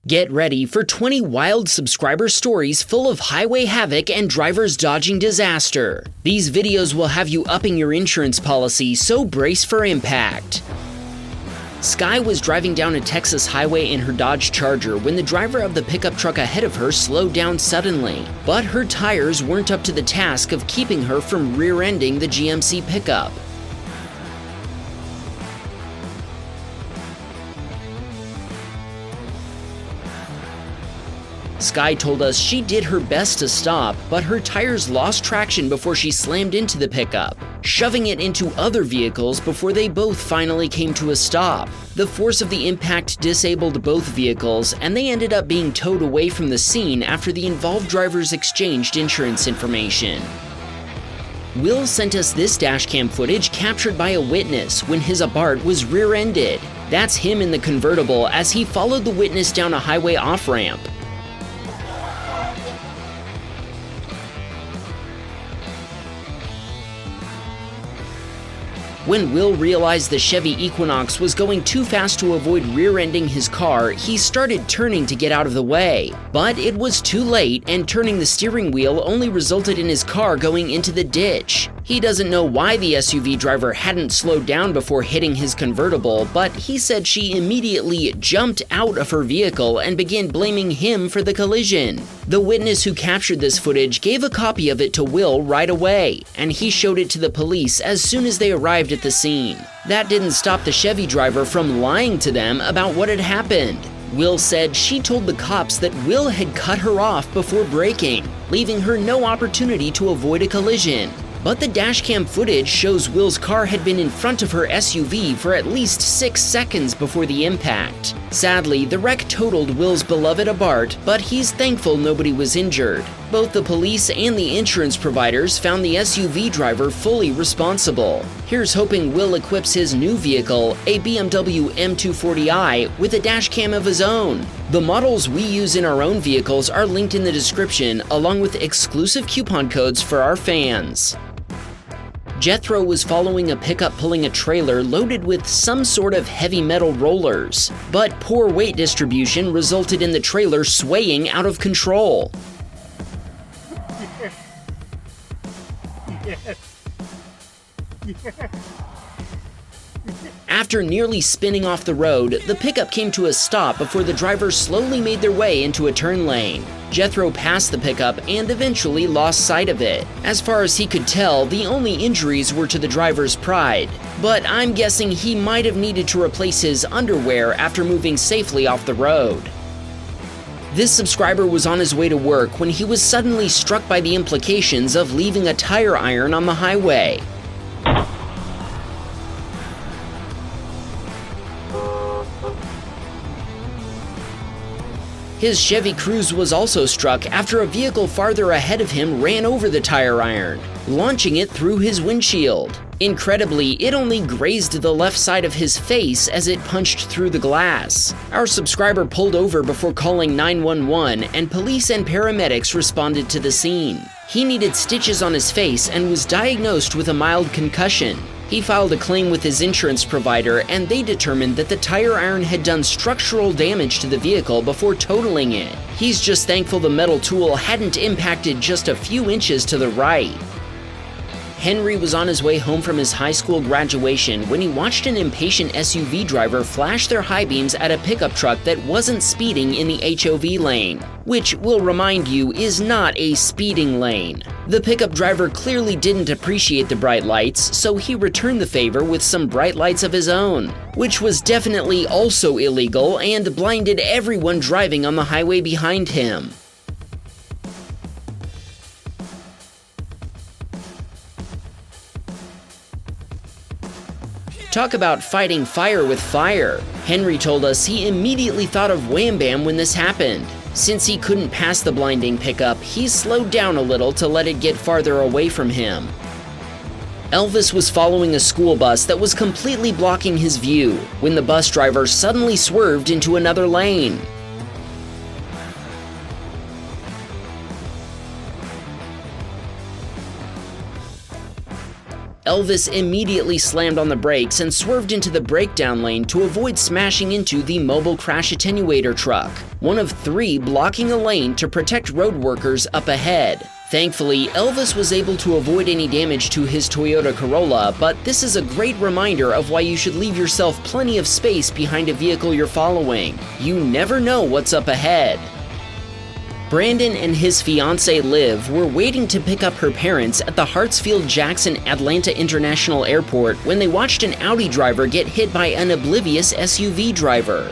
Get ready for 20 wild subscriber stories full of highway havoc and drivers dodging disaster. These videos will have you upping your insurance policy, so brace for impact. Sky was driving down a Texas highway in her Dodge Charger when the driver of the pickup truck ahead of her slowed down suddenly, but her tires weren't up to the task of keeping her from rear-ending the GMC pickup. Sky told us she did her best to stop, but her tires lost traction before she slammed into the pickup, shoving it into other vehicles before they both finally came to a stop. The force of the impact disabled both vehicles, and they ended up being towed away from the scene after the involved drivers exchanged insurance information. Will sent us this dashcam footage captured by a witness when his Abarth was rear-ended. That's him in the convertible as he followed the witness down a highway off-ramp. When Will realized the Chevy Equinox was going too fast to avoid rear-ending his car, he started turning to get out of the way. But it was too late, and turning the steering wheel only resulted in his car going into the ditch. He doesn't know why the SUV driver hadn't slowed down before hitting his convertible, but he said she immediately jumped out of her vehicle and began blaming him for the collision. The witness who captured this footage gave a copy of it to Will right away, and he showed it to the police as soon as they arrived at the scene. That didn't stop the Chevy driver from lying to them about what had happened. Will said she told the cops that Will had cut her off before braking, leaving her no opportunity to avoid a collision. But the dashcam footage shows Will's car had been in front of her SUV for at least 6 seconds before the impact. Sadly, the wreck totaled Will's beloved Abarth, but he's thankful nobody was injured. Both the police and the insurance providers found the SUV driver fully responsible. Here's hoping Will equips his new vehicle, a BMW M240i, with a dashcam of his own. The models we use in our own vehicles are linked in the description, along with exclusive coupon codes for our fans. Jethro was following a pickup pulling a trailer loaded with some sort of heavy metal rollers, but poor weight distribution resulted in the trailer swaying out of control. After nearly spinning off the road, the pickup came to a stop before the drivers slowly made their way into a turn lane. Jethro passed the pickup and eventually lost sight of it. As far as he could tell, the only injuries were to the driver's pride, but I'm guessing he might have needed to replace his underwear after moving safely off the road. This subscriber was on his way to work when he was suddenly struck by the implications of leaving a tire iron on the highway. His Chevy Cruze was also struck after a vehicle farther ahead of him ran over the tire iron, launching it through his windshield. Incredibly, it only grazed the left side of his face as it punched through the glass. Our subscriber pulled over before calling 911, and police and paramedics responded to the scene. He needed stitches on his face and was diagnosed with a mild concussion. He filed a claim with his insurance provider, and they determined that the tire iron had done structural damage to the vehicle before totaling it. He's just thankful the metal tool hadn't impacted just a few inches to the right. Henry was on his way home from his high school graduation when he watched an impatient SUV driver flash their high beams at a pickup truck that wasn't speeding in the HOV lane, which we'll remind you is not a speeding lane. The pickup driver clearly didn't appreciate the bright lights, so he returned the favor with some bright lights of his own, which was definitely also illegal and blinded everyone driving on the highway behind him. Talk about fighting fire with fire. Henry told us he immediately thought of Wham Bam when this happened. Since he couldn't pass the blinding pickup, he slowed down a little to let it get farther away from him. Elvis was following a school bus that was completely blocking his view when the bus driver suddenly swerved into another lane. Elvis immediately slammed on the brakes and swerved into the breakdown lane to avoid smashing into the mobile crash attenuator truck, one of 3 blocking a lane to protect road workers up ahead. Thankfully, Elvis was able to avoid any damage to his Toyota Corolla, but this is a great reminder of why you should leave yourself plenty of space behind a vehicle you're following. You never know what's up ahead. Brandon and his fiancée Liv were waiting to pick up her parents at the Hartsfield-Jackson Atlanta International Airport when they watched an Audi driver get hit by an oblivious SUV driver.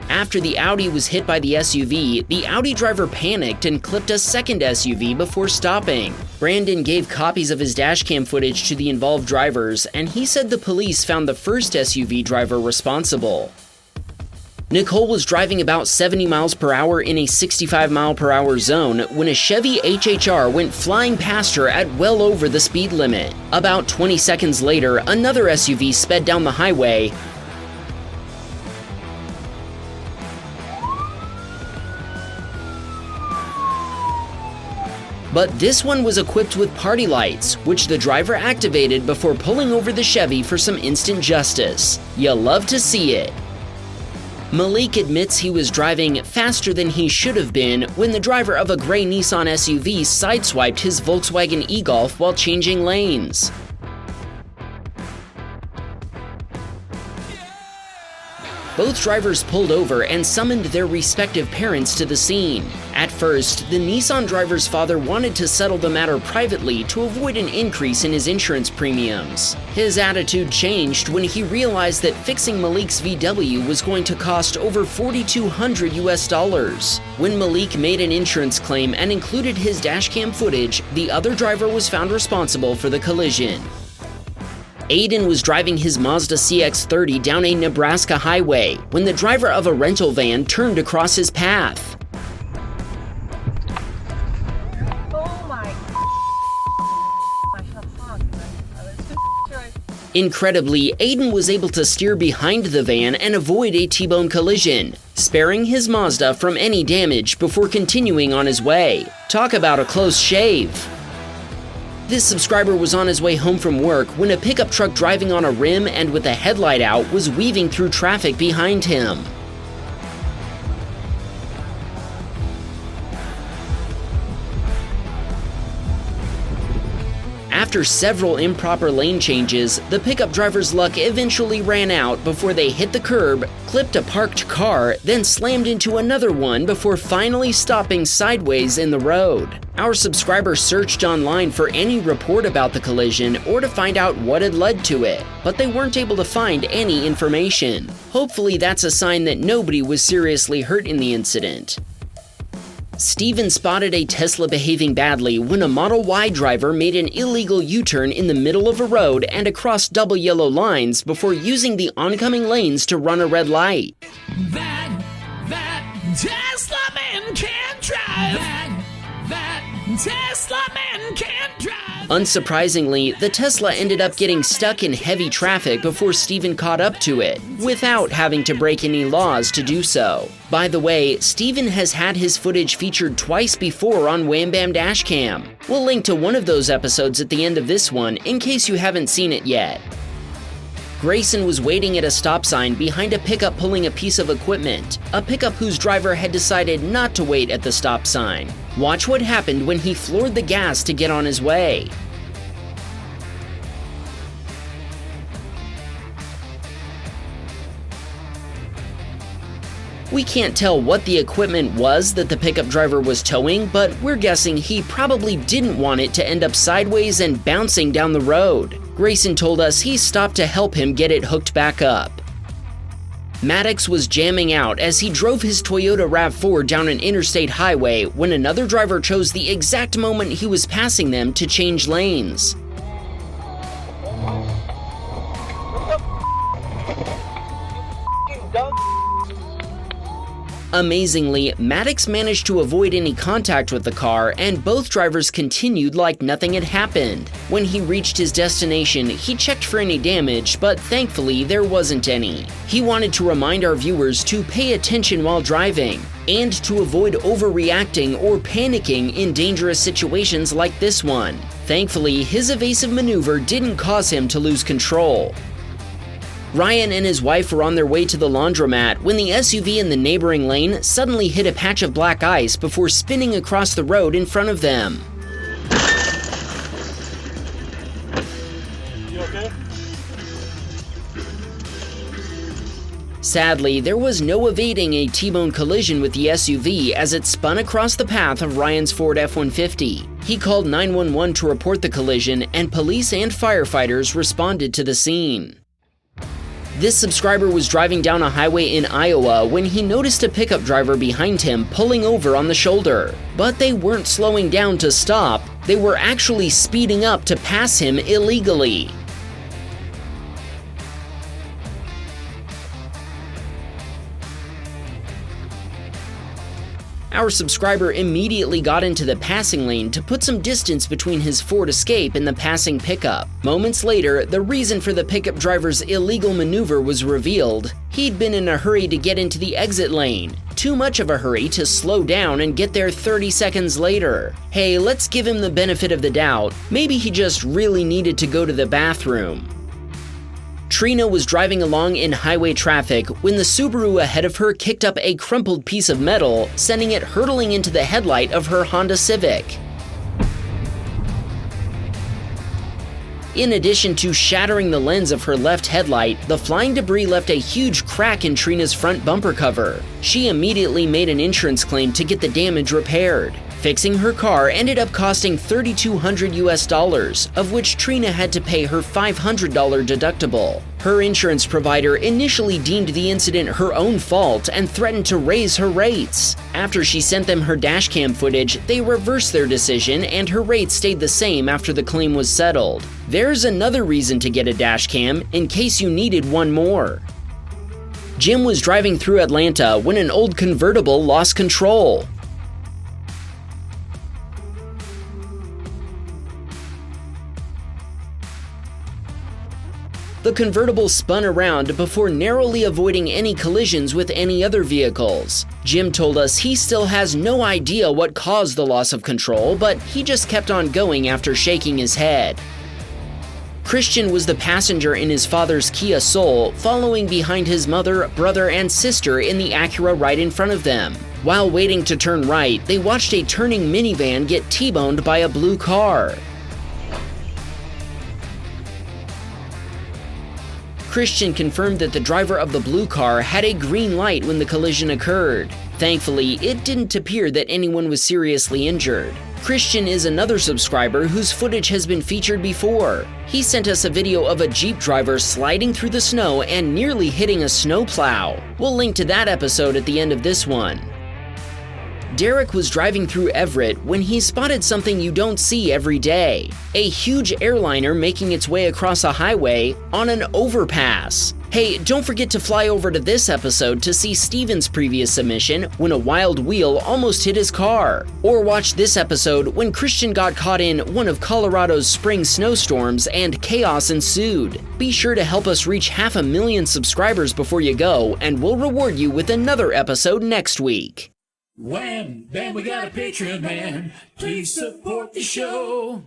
After the Audi was hit by the SUV, the Audi driver panicked and clipped a second SUV before stopping. Brandon gave copies of his dashcam footage to the involved drivers, and he said the police found the first SUV driver responsible. Nicole was driving about 70 miles per hour in a 65 mile per hour zone when a Chevy HHR went flying past her at well over the speed limit. About 20 seconds later, another SUV sped down the highway, but this one was equipped with party lights, which the driver activated before pulling over the Chevy for some instant justice. You love to see it. Malik admits he was driving faster than he should have been when the driver of a gray Nissan SUV sideswiped his Volkswagen e-Golf while changing lanes. Both drivers pulled over and summoned their respective parents to the scene. At first, the Nissan driver's father wanted to settle the matter privately to avoid an increase in his insurance premiums. His attitude changed when he realized that fixing Malik's VW was going to cost over $4,200. When Malik made an insurance claim and included his dashcam footage, the other driver was found responsible for the collision. Aiden was driving his Mazda CX-30 down a Nebraska highway when the driver of a rental van turned across his path. Incredibly, Aiden was able to steer behind the van and avoid a T-bone collision, sparing his Mazda from any damage before continuing on his way. Talk about a close shave. This subscriber was on his way home from work when a pickup truck driving on a rim and with a headlight out was weaving through traffic behind him. After several improper lane changes, the pickup driver's luck eventually ran out before they hit the curb, clipped a parked car, then slammed into another one before finally stopping sideways in the road. Our subscriber searched online for any report about the collision or to find out what had led to it, but they weren't able to find any information. Hopefully that's a sign that nobody was seriously hurt in the incident. Steven spotted a Tesla behaving badly when a Model Y driver made an illegal U-turn in the middle of a road and across double yellow lines before using the oncoming lanes to run a red light. That Tesla man can't drive. That Tesla man can't drive. Unsurprisingly, the Tesla ended up getting stuck in heavy traffic before Steven caught up to it, without having to break any laws to do so. By the way, Steven has had his footage featured twice before on Wham Bam Dashcam. We'll link to one of those episodes at the end of this one in case you haven't seen it yet. Grayson was waiting at a stop sign behind a pickup pulling a piece of equipment, a pickup whose driver had decided not to wait at the stop sign. Watch what happened when he floored the gas to get on his way. We can't tell what the equipment was that the pickup driver was towing, but we're guessing he probably didn't want it to end up sideways and bouncing down the road. Grayson told us he stopped to help him get it hooked back up. Maddox was jamming out as he drove his Toyota RAV4 down an interstate highway when another driver chose the exact moment he was passing them to change lanes. Amazingly, Maddox managed to avoid any contact with the car, and both drivers continued like nothing had happened. When he reached his destination, he checked for any damage, but thankfully there wasn't any. He wanted to remind our viewers to pay attention while driving, and to avoid overreacting or panicking in dangerous situations like this one. Thankfully, his evasive maneuver didn't cause him to lose control. Ryan and his wife were on their way to the laundromat when the SUV in the neighboring lane suddenly hit a patch of black ice before spinning across the road in front of them. You okay? Sadly, there was no evading a T-bone collision with the SUV as it spun across the path of Ryan's Ford F-150. He called 911 to report the collision, and police and firefighters responded to the scene. This subscriber was driving down a highway in Iowa when he noticed a pickup driver behind him pulling over on the shoulder. But they weren't slowing down to stop, they were actually speeding up to pass him illegally. Our subscriber immediately got into the passing lane to put some distance between his Ford Escape and the passing pickup. Moments later, the reason for the pickup driver's illegal maneuver was revealed. He'd been in a hurry to get into the exit lane. Too much of a hurry to slow down and get there 30 seconds later. Hey, let's give him the benefit of the doubt. Maybe he just really needed to go to the bathroom. Trina was driving along in highway traffic when the Subaru ahead of her kicked up a crumpled piece of metal, sending it hurtling into the headlight of her Honda Civic. In addition to shattering the lens of her left headlight, the flying debris left a huge crack in Trina's front bumper cover. She immediately made an insurance claim to get the damage repaired. Fixing her car ended up costing $3,200, of which Trina had to pay her $500 deductible. Her insurance provider initially deemed the incident her own fault and threatened to raise her rates. After she sent them her dashcam footage, they reversed their decision and her rates stayed the same after the claim was settled. There's another reason to get a dashcam, in case you needed one more. Jim was driving through Atlanta when an old convertible lost control. The convertible spun around before narrowly avoiding any collisions with any other vehicles. Jim told us he still has no idea what caused the loss of control, but he just kept on going after shaking his head. Christian was the passenger in his father's Kia Soul, following behind his mother, brother, and sister in the Acura right in front of them. While waiting to turn right, they watched a turning minivan get T-boned by a blue car. Christian confirmed that the driver of the blue car had a green light when the collision occurred. Thankfully, it didn't appear that anyone was seriously injured. Christian is another subscriber whose footage has been featured before. He sent us a video of a Jeep driver sliding through the snow and nearly hitting a snowplow. We'll link to that episode at the end of this one. Derek was driving through Everett when he spotted something you don't see every day: a huge airliner making its way across a highway on an overpass. Hey, don't forget to fly over to this episode to see Steven's previous submission when a wild wheel almost hit his car. Or watch this episode when Christian got caught in one of Colorado's spring snowstorms and chaos ensued. Be sure to help us reach 500,000 subscribers before you go, and we'll reward you with another episode next week. Wham, bam, we got a Patreon man. Please support the show.